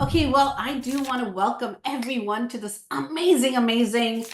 Okay, well, I do want to welcome everyone to this amazing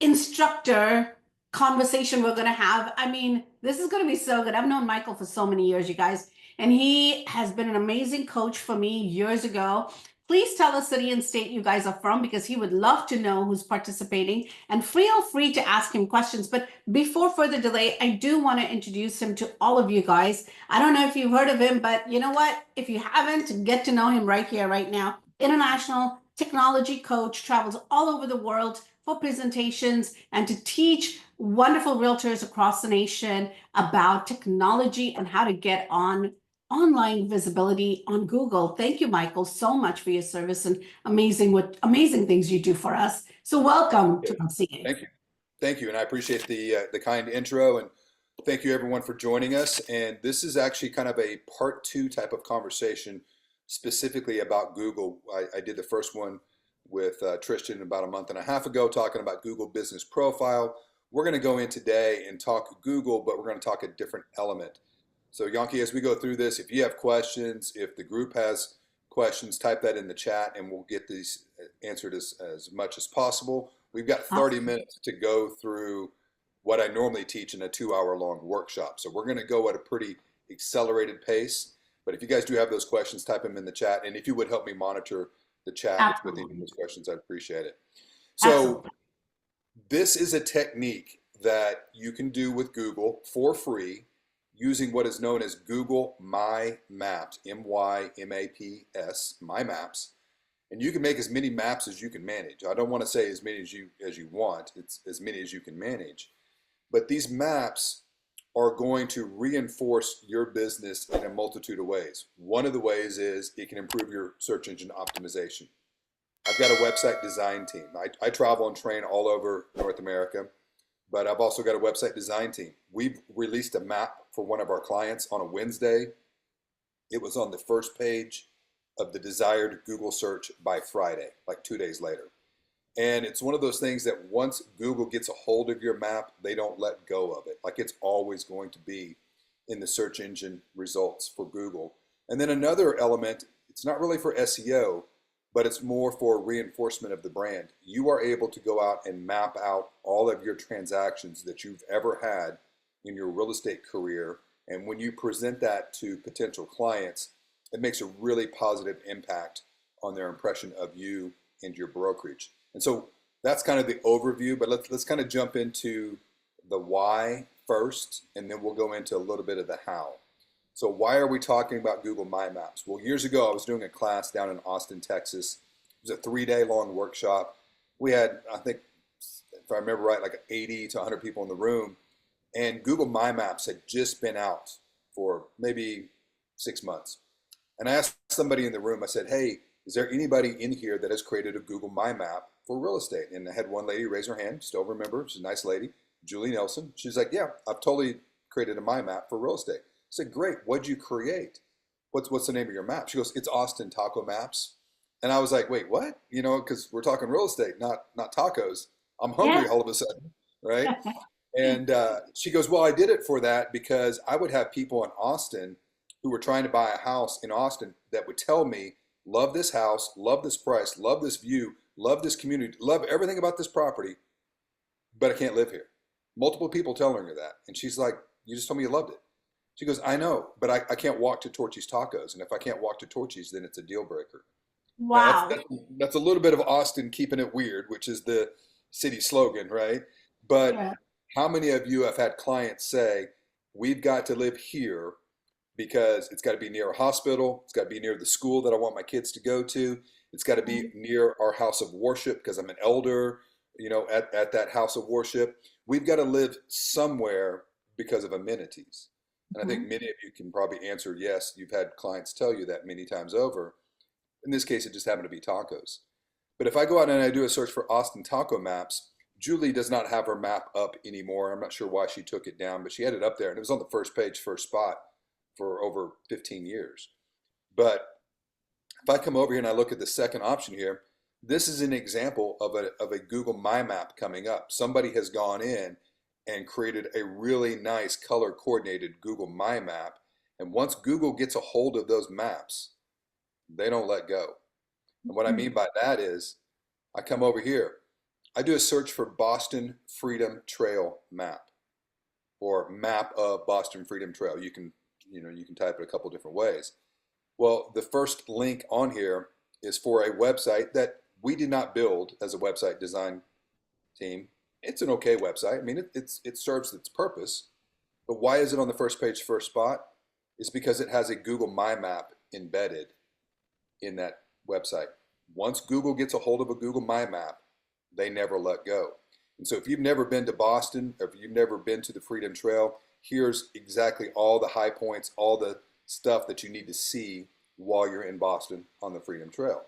instructor conversation we're going to have. I mean, this is going to be so good. I've known Michael for so many years, you guys, and he has been an amazing coach for me years ago. Please tell us city and state you guys are from because he would love to know who's participating and feel free to ask him questions. But before further delay, I do want to introduce him to all of you guys. I don't know if you've heard of him, but you know what? If you haven't, get to know him right here, right now. International technology coach, travels all over the world for presentations and to teach wonderful realtors across the nation about technology and how to get on online visibility on Google. Thank you, Michael, so much for your service and amazing things you do for us. So welcome to LCA. Thank you. Thank you. And I appreciate the kind intro, and thank you everyone for joining us. And this is actually kind of a part two type of conversation specifically about Google. I did the first one with Tristan about a month and a half ago talking about Google Business Profile. We're going to go in today and talk Google, but we're going to talk a different element. So Yankee, as we go through this, if you have questions, if the group has questions, type that in the chat and we'll get these answered as much as possible. We've got 30 minutes to go through what I normally teach in a 2-hour long workshop. So we're going to go at a pretty accelerated pace. But if you guys do have those questions, type them in the chat. And if you would help me monitor the chat with any of those questions, I'd appreciate it. So Absolutely. this is a technique that you can do with Google for free using what is known as Google MyMaps, M-Y-M-A-P-S, MyMaps. And you can make as many maps as you can manage. I don't want to say as many as you want. It's as many as you can manage. But these maps are going to reinforce your business in a multitude of ways. One of the ways is it can improve your search engine optimization. I've got a website design team. I travel and train all over North America, but I've also got a website design team. We've released a map for one of our clients on a Wednesday. It was on the first page of the desired Google search by Friday, like 2 days later. And it's one of those things that once Google gets a hold of your map, they don't let go of it. Like it's always going to be in the search engine results for Google. And then another element, it's not really for SEO, but it's more for reinforcement of the brand. You are able to go out and map out all of your transactions that you've ever had in your real estate career. And when you present that to potential clients, it makes a really positive impact on their impression of you and your brokerage. And so that's kind of the overview, but let's kind of jump into the why first, and then we'll go into a little bit of the how. So why are we talking about Google My Maps? Well, years ago, I was doing a class down in Austin, Texas. It was a 3-day long workshop. We had, I think, if I remember right, like 80 to 100 people in the room. And Google My Maps had just been out for maybe 6 months. And I asked somebody in the room, I said, hey, is there anybody in here that has created a Google My Map for real estate? And I had one lady raise her hand, still remember, she's a nice lady, Julie Nelson. She's like, yeah, I've totally created a My Map for real estate. I said, great, what'd you create? What's the name of your map? She goes, it's Austin Taco Maps. And I was like, wait, what? You know, because we're talking real estate, not tacos. I'm hungry all of a sudden, right? And she goes, well, I did it for that because I would have people in Austin who were trying to buy a house in Austin that would tell me, love this house, love this price, love this view, love this community, love everything about this property, but I can't live here. Multiple people telling her that. And she's like, you just told me you loved it. She goes, I know, but I can't walk to Torchy's Tacos. And if I can't walk to Torchy's, then it's a deal breaker. Now, Wow. that's a little bit of Austin keeping it weird, which is the city slogan, right? But Yeah. how many of you have had clients say, we've got to live here because it's got to be near a hospital, it's got to be near the school that I want my kids to go to, it's got to be near our house of worship because I'm an elder, you know, at that house of worship. We've got to live somewhere because of amenities. And I think many of you can probably answer yes, you've had clients tell you that many times over. In this case, it just happened to be tacos. But if I go out and I do a search for Austin Taco Maps, Julie does not have her map up anymore. I'm not sure why she took it down, but she had it up there and it was on the first page, first spot for over 15 years. But if I come over here and I look at the second option here, this is an example of a Google My Map coming up. Somebody has gone in and created a really nice color coordinated Google My Map. And once Google gets a hold of those maps, they don't let go. And what I mean by that is I come over here. I do a search for Boston Freedom Trail map or map of Boston Freedom Trail. You can type it a couple different ways. Well, the first link on here is for a website that we did not build as a website design team. It's an okay website. I mean, it serves its purpose. But why is it on the first page, first spot? It's because it has a Google My Map embedded in that website. Once Google gets a hold of a Google My Map, they never let go. And so if you've never been to Boston, or if you've never been to the Freedom Trail, here's exactly all the high points, all the stuff that you need to see while you're in Boston on the Freedom Trail.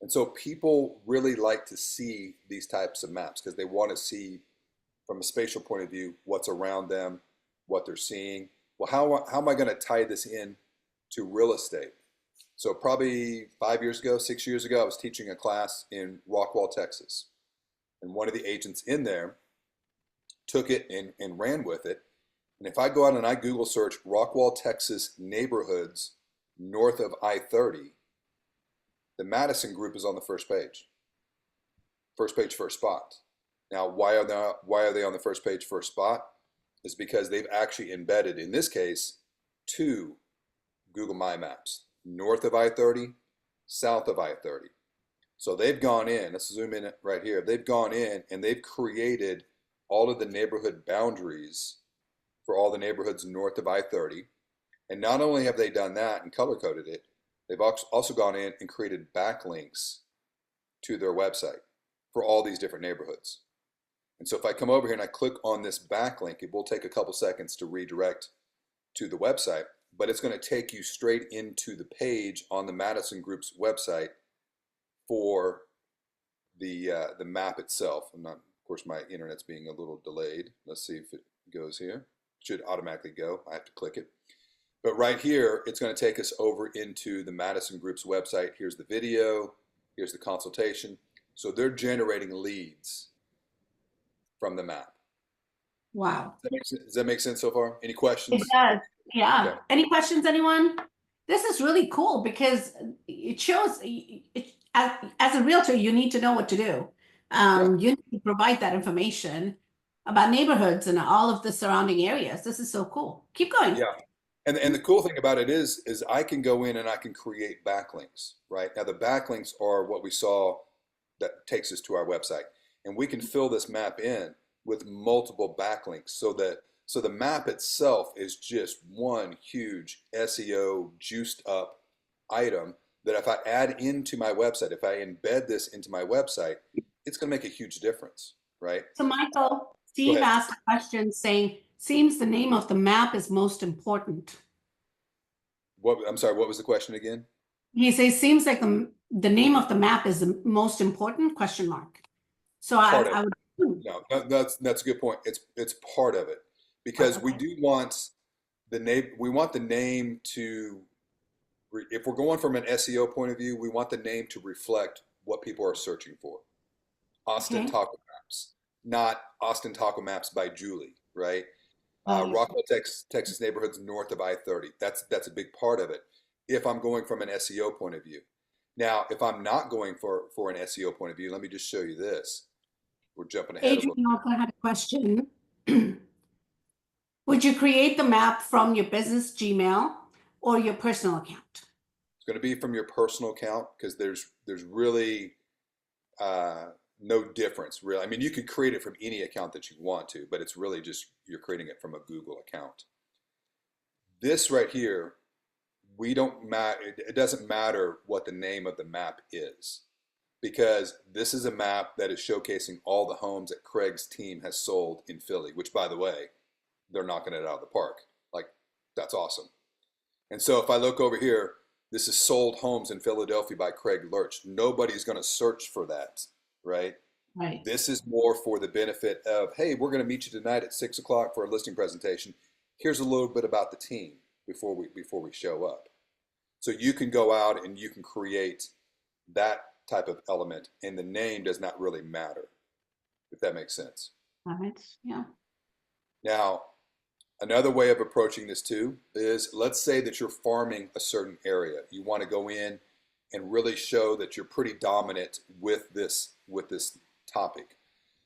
And so people really like to see these types of maps because they want to see from a spatial point of view what's around them, what they're seeing. Well, how am I going to tie this in to real estate? So probably 5 years ago, 6 years ago, I was teaching a class in Rockwall, Texas. And one of the agents in there took it and ran with it. And if I go out and I Google search Rockwall, Texas neighborhoods north of I-30, the Madison group is on the first page. First page, first spot. Now, why are they on the first page, first spot? Is because they've actually embedded, in this case, two Google My Maps, north of I-30, south of I-30. So they've gone in, let's zoom in right here, they've gone in and they've created all of the neighborhood boundaries for all the neighborhoods north of I-30. And not only have they done that and color coded it, they've also gone in and created backlinks to their website for all these different neighborhoods. And so if I come over here and I click on this backlink, it will take a couple seconds to redirect to the website, but it's going to take you straight into the page on the Madison Group's website for the map itself. I'm not, of course, my internet's being a little delayed. Let's see if it goes here. It should automatically go. I have to click it. But right here, it's going to take us over into the Madison Group's website. Here's the video. Here's the consultation. So they're generating leads from the map. Wow. Does that make sense so far? Any It questions? does. Yeah. Okay. Any questions, anyone? This is really cool because it shows as a realtor, you need to know what to do. Yeah. You need to provide that information about neighborhoods and all of the surrounding areas. This is so cool. Keep going. Yeah. And the cool thing about it is I can go in and I can create backlinks, right? Now the backlinks are what we saw that takes us to our website. And we can fill this map in with multiple backlinks so the map itself is just one huge SEO juiced up item that if I add into my website, if I embed this into my website, it's going to make a huge difference, right? So Michael, Go Steve ahead. asked a question saying, seems the name of the map is most important. I'm sorry, what was the question again? He says, seems like the name of the map is the most important, question mark. So Part of I it. would, No, that's a good point. It's part of it because we okay. do want the name. We want the name to, if we're going from an SEO point of view, we want the name to reflect what people are searching for. Austin Okay. Taco Maps, not Austin Taco Maps by Julie, right? Right. Rockwell, Texas neighborhoods north of I-30. That's a big part of it. If I'm going from an SEO point of view. Now, if I'm not going for an SEO point of view, let me just show you this. We're jumping ahead a little. Adrian also had a question. Would you create the map from your business Gmail or your personal account? It's going to be from your personal account because there's really no difference, really. I mean, you could create it from any account that you want to, but it's really just you're creating it from a Google account. This right here, we don't matter. It doesn't matter what the name of the map is because this is a map that is showcasing all the homes that Craig's team has sold in Philly, which, by the way, they're knocking it out of the park. Like, that's awesome. And so if I look over here, this is sold homes in Philadelphia by Craig Lurch. Nobody's going to search for that, right? Right. This is more for the benefit of, hey, we're going to meet you tonight at 6 o'clock for a listing presentation. Here's a little bit about the team before we show up. So you can go out and you can create that type of element, and the name does not really matter, if that makes sense. Right. Yeah. Now, another way of approaching this too is let's say that you're farming a certain area. You want to go in and really show that you're pretty dominant with this topic.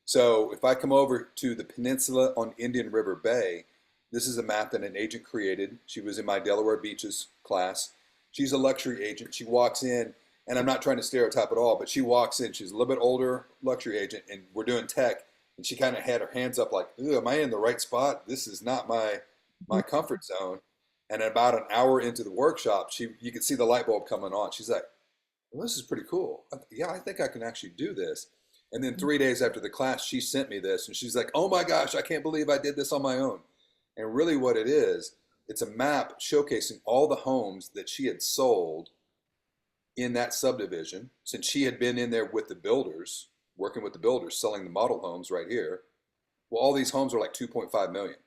So if I come over to the peninsula on Indian River Bay, this is a map that an agent created. She was in my Delaware Beaches class. She's a luxury agent. She walks in, and I'm not trying to stereotype at all, but she walks in, she's a little bit older luxury agent, and we're doing tech, and she kind of had her hands up like, "Ooh, am I in the right spot? This is not my comfort zone." And about an hour into the workshop, you could see the light bulb coming on. She's like, "Well, this is pretty cool. Yeah, I think I can actually do this." And then 3 days after the class, she sent me this, and she's like, "Oh my gosh, I can't believe I did this on my own." And really what it is, it's a map showcasing all the homes that she had sold in that subdivision, since she had been in there with the builders, working with the builders, selling the model homes right here. Well, all these homes are like 2.5 million.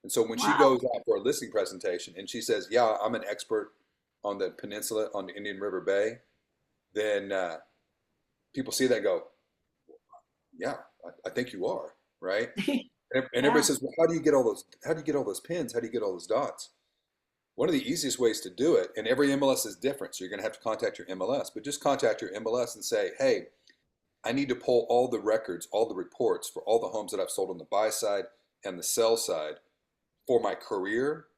And so when she Wow. goes out for a listing presentation and she says, "Yeah, I'm an expert on the peninsula on the Indian River Bay," then people see that and go, "Yeah, I think you are," right? And everybody Yeah. says, "Well, how do you get all those? How do you get all those pins? How do you get all those dots?" One of the easiest ways to do it, and every MLS is different, so you're going to have to contact your MLS, but just contact your MLS and say, "Hey, I need to pull all the records, all the reports for all the homes that I've sold on the buy side and the sell side for my career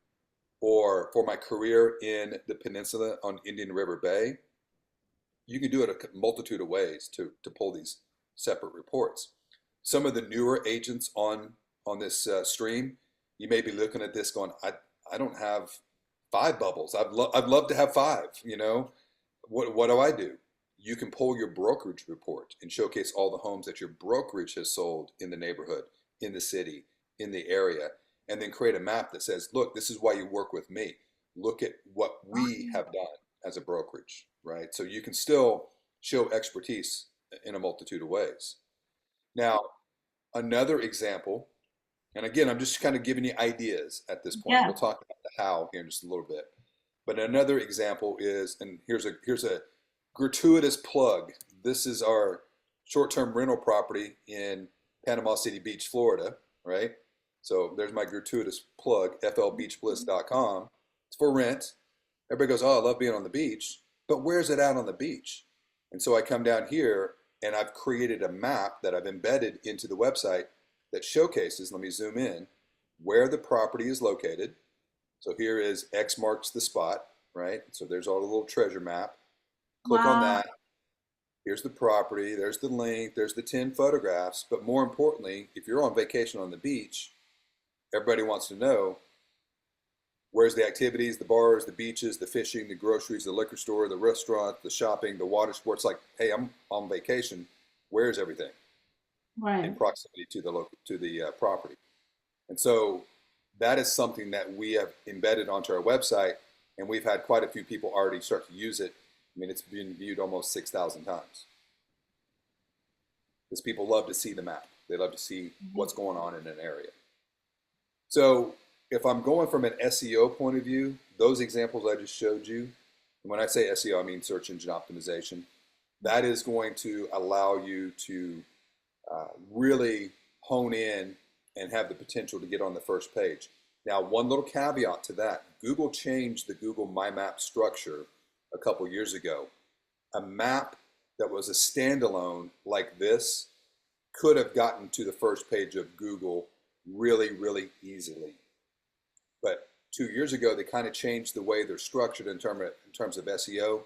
or for my career in the peninsula on Indian River Bay." You can do it a multitude of ways to pull these separate reports. Some of the newer agents on this stream, you may be looking at this going, I don't have 5 bubbles. I'd love to have 5. You know, what do I do? You can pull your brokerage report and showcase all the homes that your brokerage has sold in the neighborhood, in the city, in the area, and then create a map that says, "Look, this is why you work with me. Look at what we have done as a brokerage," right? So you can still show expertise in a multitude of ways. Now, another example, and again, I'm just kind of giving you ideas at this point. We'll Yeah. talk about the how here in just a little bit. But another example is, and here's a gratuitous plug. This is our short-term rental property in Panama City Beach, Florida, right? So there's my gratuitous plug, flbeachbliss.com. It's for rent. Everybody goes, "Oh, I love being on the beach," but where's it at on the beach? And so I come down here and I've created a map that I've embedded into the website that showcases, let me zoom in, where the property is located. So here is X marks the spot, right? So there's all the little treasure map. Click on Wow. that. Here's the property. There's the link. There's the 10 photographs. But more importantly, if you're on vacation on the beach, everybody wants to know, where's the activities, the bars, the beaches, the fishing, the groceries, the liquor store, the restaurant, the shopping, the water sports. Like, hey, I'm on vacation. Where's everything in Right. proximity to the property? And so that is something that we have embedded onto our website, and we've had quite a few people already start to use it. I mean, it's been viewed almost 6,000 times because people love to see the map. They love to see what's going on in an area. So if I'm going from an SEO point of view, those examples I just showed you, and when I say SEO, I mean search engine optimization, that is going to allow you to really hone in and have the potential to get on the first page. Now, one little caveat to that, Google changed the Google MyMaps structure a couple years ago. A map that was a standalone like this could have gotten to the first page of Google really, really easily. But 2 years ago, they kind of changed the way they're structured in terms of SEO.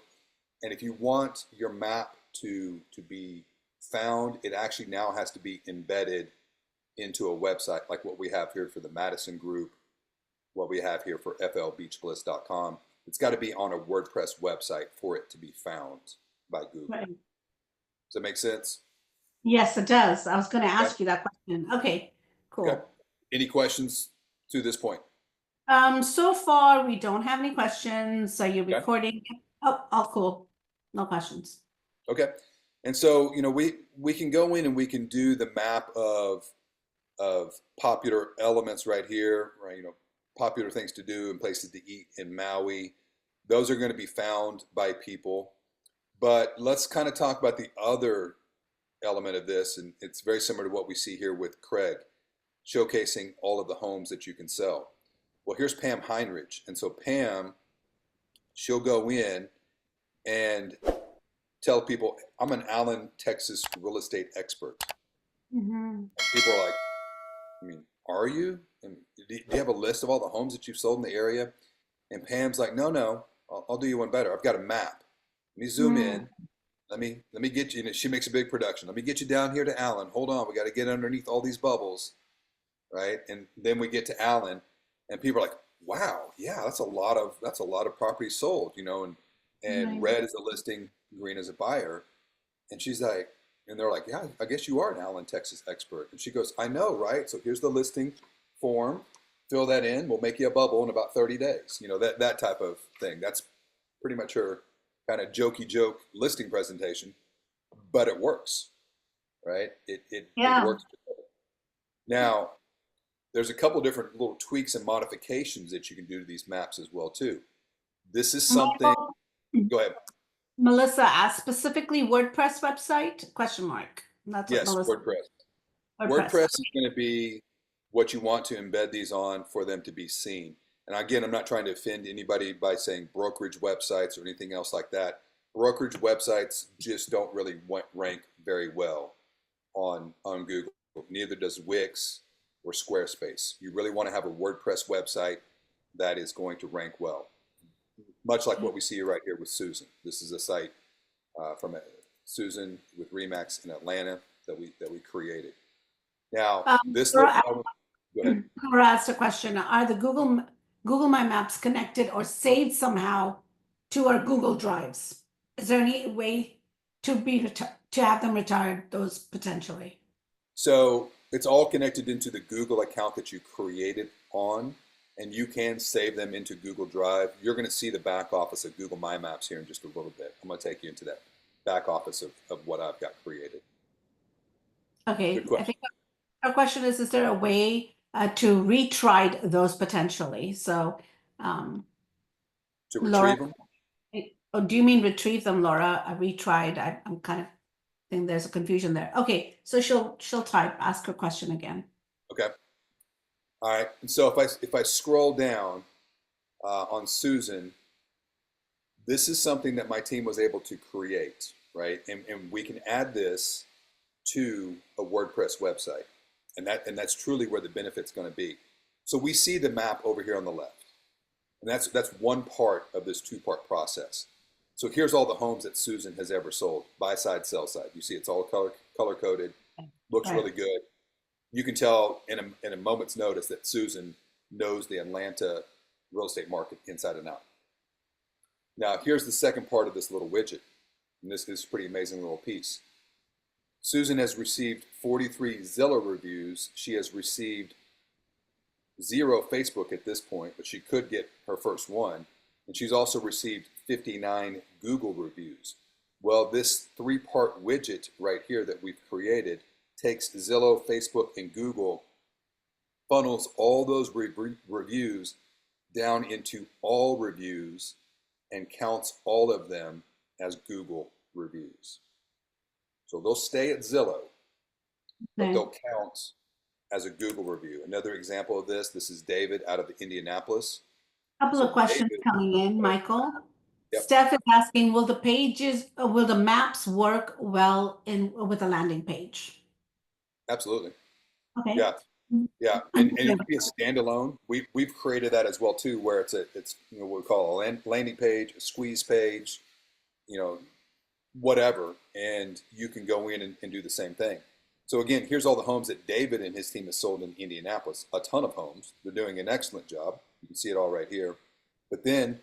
And if you want your map to be found, it actually now has to be embedded into a website like what we have here for the Madison Group, what we have here for flbeachbliss.com. It's got to be on a WordPress website for it to be found by Google. Right. Does that make sense? Yes, it does. I was going to Okay. ask you that question. Okay, Okay. cool. Any questions to this point? So far we don't have any questions. Are you Okay. recording? Oh, cool. No questions. Okay. And so, we can go in and we can do the map of popular elements right here, right? Popular things to do and places to eat in Maui. Those are going to be found by people. But let's kind of talk about the other element of this, and it's very similar to what we see here with Craig, showcasing all of the homes that you can sell. Well, here's Pam Heinrich, and so Pam, she'll go in and tell people I'm an Allen, Texas real estate expert. Mm-hmm. People are like, I mean, are you? And do you have a list of all the homes that you've sold in the area? And Pam's like, no, I'll do you one better. I've got a map. Let me zoom in. Let me get you. And she makes a big production. Let me get you down here to Allen. Hold on, we got to get underneath all these bubbles, right? And then we get to Allen, and people are like, wow, yeah, that's a lot of property sold, and Nice. red is a listing, green is a buyer. And she's like, and they're like, yeah, I guess you are an Allen, Texas expert. And she goes, I know, right? So here's the listing form. Fill that in. We'll make you a bubble in about 30 days. That type of thing. That's pretty much her kind of jokey joke listing presentation, but it works, right? It Yeah. works. Now, there's a couple different little tweaks and modifications that you can do to these maps as well too. This is something. Michael, Go ahead. Melissa asked specifically WordPress website? Question mark. That's what Yes, Melissa. WordPress. WordPress. WordPress is going to be what you want to embed these on for them to be seen. And again, I'm not trying to offend anybody by saying brokerage websites or anything else like that. Brokerage websites just don't really rank very well on Google. Neither does Wix or Squarespace. You really want to have a WordPress website that is going to rank well. Much like what we see right here with Susan. This is a site from Susan with Remax in Atlanta that we created. Now, this little Laura, go ahead. Laura asked a question. Are the Google My Maps connected or saved somehow to our Google Drives? Is there any way to have them retired, those potentially? So it's all connected into the Google account that you created on, and you can save them into Google Drive. You're going to see the back office of Google My Maps here in just a little bit. I'm going to take you into that back office of what I've got created. Okay, Good I question. think our question is there a way to retry those potentially? So, um, To Laura, retrieve them? oh, do you mean retrieve them, Laura? Retried. I'm kind of think there's a confusion there. Okay, so she'll type, ask her question again. Okay. All right. And so if I scroll down on Susan, this is something that my team was able to create, right? And we can add this to a WordPress website. And that's truly where the benefit's going to be. So we see the map over here on the left. And that's one part of this two-part process. So here's all the homes that Susan has ever sold, buy side, sell side. You see it's all color coded, looks Right. really good. You can tell in a moment's notice that Susan knows the Atlanta real estate market inside and out. Now, here's the second part of this little widget. And this is a pretty amazing little piece. Susan has received 43 Zillow reviews. She has received 0 Facebook at this point, but she could get her first one. And she's also received 59 Google reviews. Well, this 3-part widget right here that we've created takes Zillow, Facebook, and Google, funnels all those reviews down into all reviews, and counts all of them as Google reviews. So they'll stay at Zillow, but Okay. they'll count as a Google review. Another example of this is David out of Indianapolis. Couple of So questions David, coming in, Michael. yep, Steph is asking, will the maps work well with a landing page? absolutely. Okay. Yeah, yeah, and it can be a standalone. We've created that as well too, where it's what we call a landing page, a squeeze page, you know, whatever, and you can go in and do the same thing. So again, here's all the homes that David and his team has sold in Indianapolis. A ton of homes. They're doing an excellent job. You can see it all right here. But then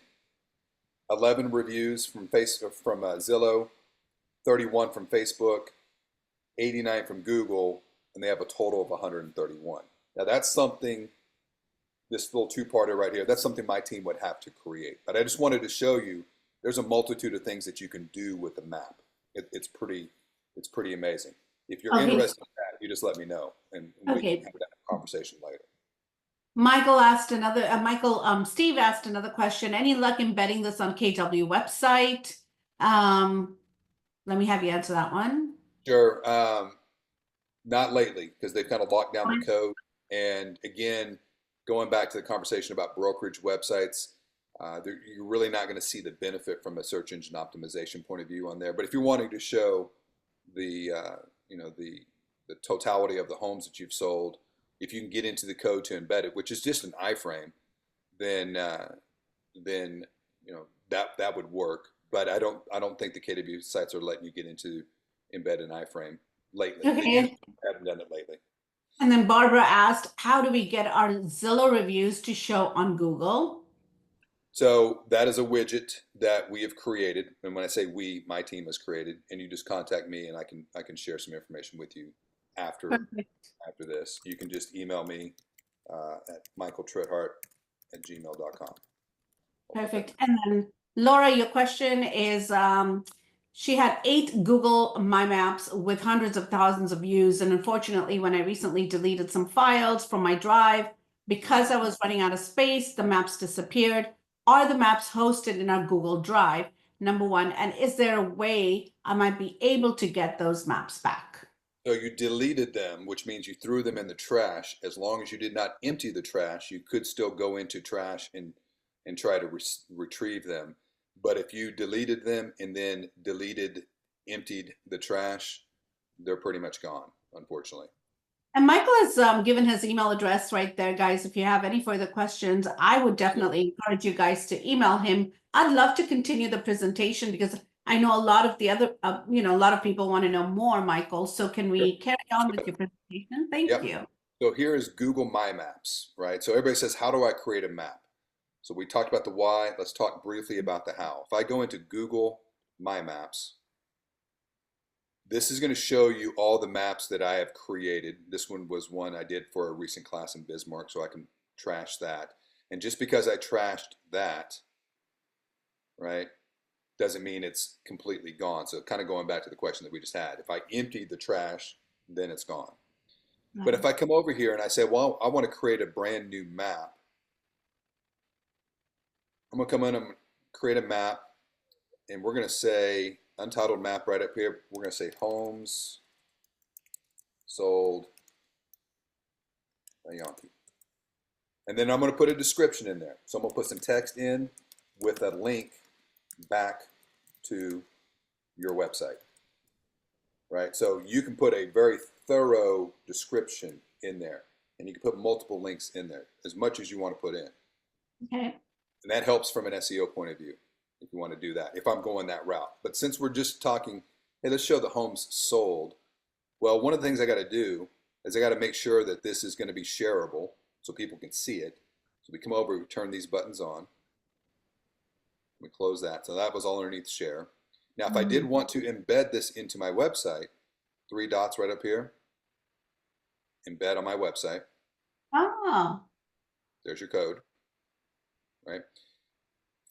11 reviews from Zillow, 31 from Facebook, 89 from Google, and they have a total of 131. Now that's something, this little two-parter right here, that's something my team would have to create. But I just wanted to show you there's a multitude of things that you can do with the map. It's pretty amazing. If you're Okay. interested in that, you just let me know, and we can Okay. have that conversation later. Steve asked another question. Any luck embedding this on KW website? Let me have you answer that one. Sure. Not lately, because they've kind of locked down the code. And again, going back to the conversation about brokerage websites, You're really not going to see the benefit from a search engine optimization point of view on there. But if you're wanting to show the the totality of the homes that you've sold, if you can get into the code to embed it, which is just an iframe, then that would work. But I don't think the KW sites are letting you get into embed an iframe lately. They Okay. haven't done it lately. And then Barbara asked, how do we get our Zillow reviews to show on Google? So that is a widget that we have created, and when I say we, my team has created, and you just contact me, and I can share some information with you after Perfect. after this. You can just email me at michaeltritthart@gmail.com. Perfect. And then Laura, your question is, she had 8 Google My Maps with hundreds of thousands of views. And unfortunately, when I recently deleted some files from my drive, because I was running out of space, the maps disappeared. Are the maps hosted in our Google Drive? Number one. And is there a way I might be able to get those maps back? So you deleted them, which means you threw them in the trash. As long as you did not empty the trash, you could still go into trash and try to retrieve them. But if you deleted them and then emptied the trash, they're pretty much gone, unfortunately. And Michael has given his email address right there, guys. If you have any further questions, I would definitely encourage you guys to email him. I'd love to continue the presentation because I know a lot of the other, a lot of people want to know more, Michael. So can Sure. we carry on with your presentation? Thank Yep. you. So here is Google My Maps, right? So everybody says, how do I create a map? So we talked about the why. Let's talk briefly about the how. If I go into Google My Maps, this is going to show you all the maps that I have created. This one was one I did for a recent class in Bismarck, so I can trash that. And just because I trashed that, right, doesn't mean it's completely gone. So kind of going back to the question that we just had. If I emptied the trash, then it's gone. But if I come over here and I say, well, I want to create a brand new map, I'm going to come in and create a map, and we're going to say untitled map right up here. We're going to say homes sold by Yankee. And then I'm going to put a description in there. So I'm going to put some text in with a link back to your website, right? So you can put a very thorough description in there, and you can put multiple links in there, as much as you want to put in. Okay. And that helps from an SEO point of view if you want to do that, if I'm going that route. But since we're just talking, hey, let's show the homes sold. Well, one of the things I got to do is I got to make sure that this is going to be shareable so people can see it. So we come over, we turn these buttons on. We close that. So that was all underneath share. Now, if I did want to embed this into my website, 3 dots right up here, embed on my website. Oh. There's your code, right?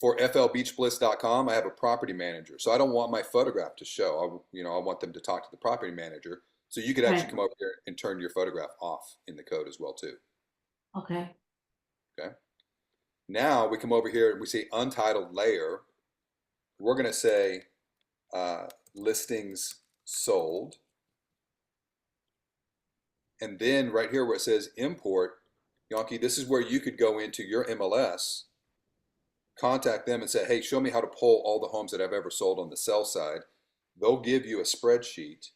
For flbeachbliss.com, I have a property manager. So I don't want my photograph to show. I want them to talk to the property manager. So you could actually come over here and turn your photograph off in the code as well too. Okay. Okay. Now we come over here and we say untitled layer. We're going to say listings sold. And then right here where it says import, Yankee, this is where you could go into your MLS, contact them and say, hey, show me how to pull all the homes that I've ever sold on the sell side. They'll give you a spreadsheet.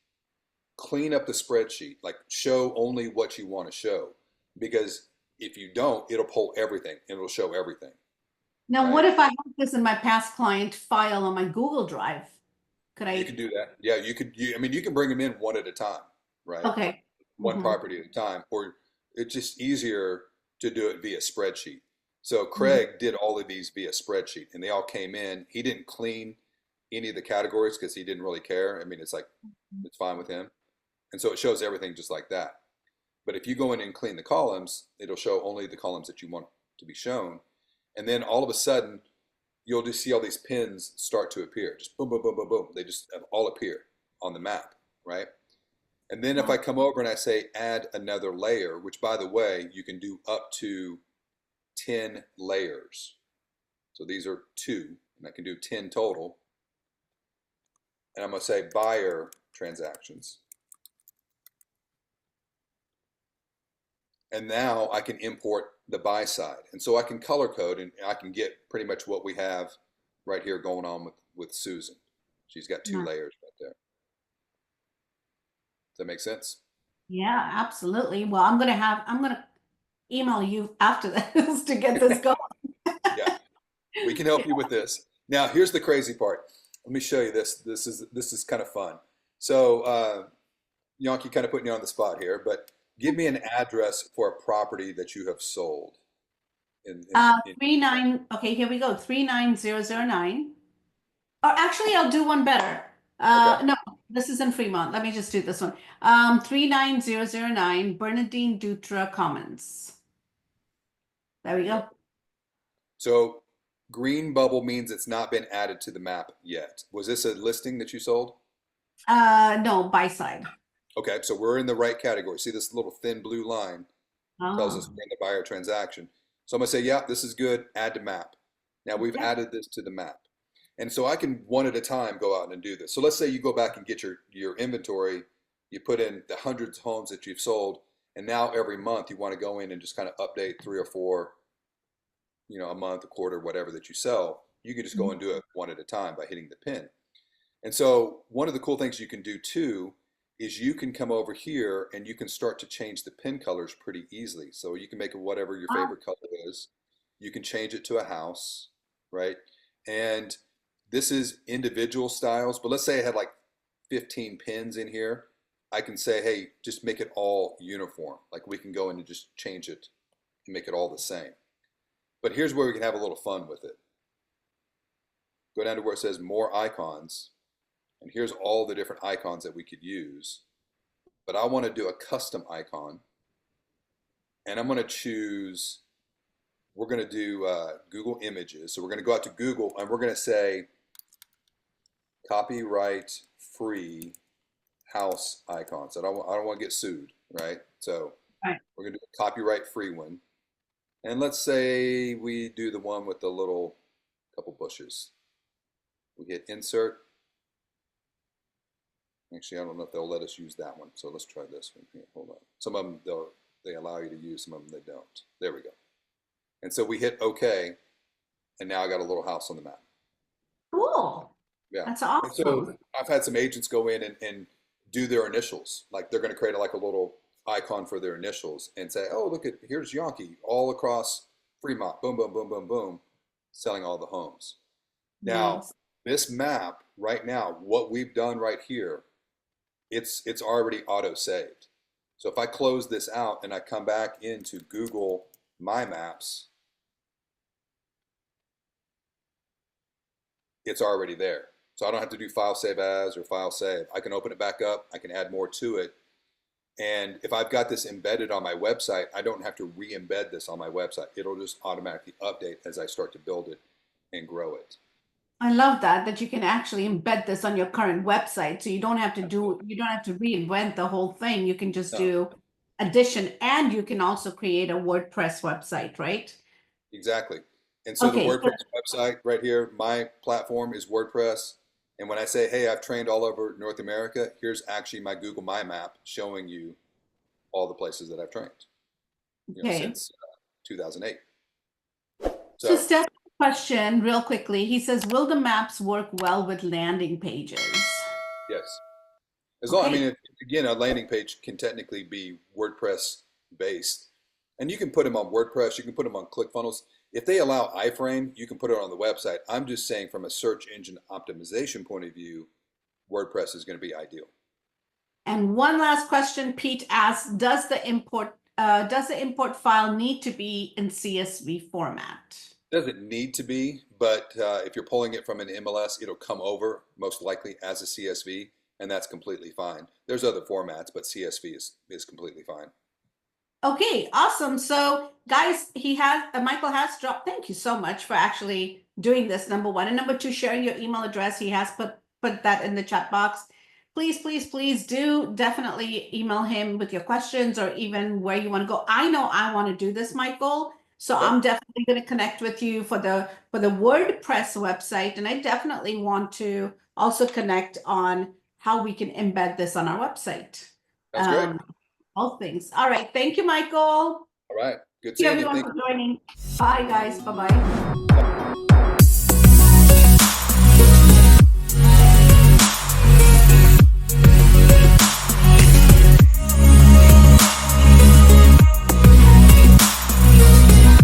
Clean up the spreadsheet, like show only what you want to show. Because if you don't, it'll pull everything and it'll show everything. Now, right? what if I have this in my past client file on my Google Drive? Could I? You can do that. Yeah, you could. You can bring them in one at a time, right? Okay. One property at a time, or it's just easier to do it via spreadsheet. So Craig did all of these via spreadsheet, and they all came in. He didn't clean any of the categories because he didn't really care. I mean, it's like it's fine with him, and so it shows everything just like that. But if you go in and clean the columns, it'll show only the columns that you want to be shown, and then all of a sudden, you'll just see all these pins start to appear. Just boom, boom, boom, boom, boom. They just all appear on the map, right? And then if I come over and I say add another layer, which by the way, you can do up to 10 layers. So these are 2, and I can do 10 total. And I'm going to say buyer transactions. And now I can import the buy side. And so I can color code and I can get pretty much what we have right here going on with Susan. She's got two Nice. layers right there. Does that make sense? Yeah, absolutely. Well, I'm gonna email you after this to get this going. Yeah, we can help you with this. Now, here's the crazy part. Let me show you this. This is kind of fun. So, Yankee kind of putting you on the spot here, but give me an address for a property that you have sold. In 39, okay, here we go. 39009. Or actually, I'll do one better. Okay. No, this is in Fremont. Let me just do this one. 39009 Bernardine Dutra Commons. There we go. So green bubble means it's not been added to the map yet. Was this a listing that you sold? No, buy side. Okay, so we're in the right category. See this little thin blue line tells us Oh, we're in the buyer transaction. So I'm gonna say, yeah, this is good, add to map. Now we've okay. added this to the map. And so I can one at a time go out and do this. So let's say you go back and get your inventory, you put in the hundreds of homes that you've sold, and now every month you want to go in and just kind of update 3 or 4, a month, a quarter, whatever that you sell. You can just go and do it one at a time by hitting the pin. And so one of the cool things you can do too is you can come over here and you can start to change the pin colors pretty easily. So you can make it whatever your Oh, favorite color is. You can change it to a house, right? And this is individual styles, but let's say I had like 15 pins in here. I can say, hey, just make it all uniform. Like we can go in and just change it and make it all the same. But here's where we can have a little fun with it. Go down to where it says more icons. And here's all the different icons that we could use. But I want to do a custom icon. And I'm going to choose, we're going to do Google Images. So we're going to go out to Google and we're going to say copyright free house icons. I don't want to get sued, right? So right. we're going to do a copyright free one. And let's say we do the one with the little couple bushes. We hit insert. Actually, I don't know if they'll let us use that one. So let's try this one here. Hold on. Some of them they allow you to use, some of them they don't. There we go. And so we hit OK, and now I got a little house on the map. Cool. Yeah. That's And so awesome. I've had some agents go in and do their initials. Like they're going to create like a little icon for their initials and say, oh, look at here's Yankee all across Fremont. Boom, boom, boom, boom, boom, selling all the homes. Now, Nice. this map right now, what we've done right here, it's already auto saved. So if I close this out and I come back into Google My Maps, it's already there. So I don't have to do file save as or file save. I can open it back up. I can add more to it. And if I've got this embedded on my website, I don't have to re-embed this on my website. It'll just automatically update as I start to build it and grow it. I love that you can actually embed this on your current website. So you don't have to Absolutely. reinvent the whole thing. You can just No, do addition and you can also create a WordPress website, right? exactly. And so the Okay, so WordPress website right here, my platform is WordPress. And when I say, hey, I've trained all over North America, here's actually my Google My Map showing you all the places that I've trained, okay. since 2008. So So Steph's question real quickly. He says, will the maps work well with landing pages? yes, I mean, Okay. again, a landing page can technically be WordPress based, and you can put them on WordPress. You can put them on ClickFunnels. If they allow iframe, you can put it on the website. I'm just saying, from a search engine optimization point of view, WordPress is going to be ideal. And one last question, Pete asks, does the import file need to be in CSV format? Doesn't need to be, but if you're pulling it from an MLS, it'll come over most likely as a CSV, and that's completely fine. There's other formats, but CSV is completely fine. Okay, awesome. So guys, Michael has dropped. Thank you so much for actually doing this, number one. And number two, sharing your email address. He has put that in the chat box. Please, please, please do definitely email him with your questions or even where you want to go. I know I want to do this, Michael. So Okay, I'm definitely going to connect with you for the WordPress website. And I definitely want to also connect on how we can embed this on our website. sounds great. Um, All things. All right. Thank you, Michael. All right. Good Thank you, seeing you. everyone, Thank for joining. Bye, guys. Bye-bye. you.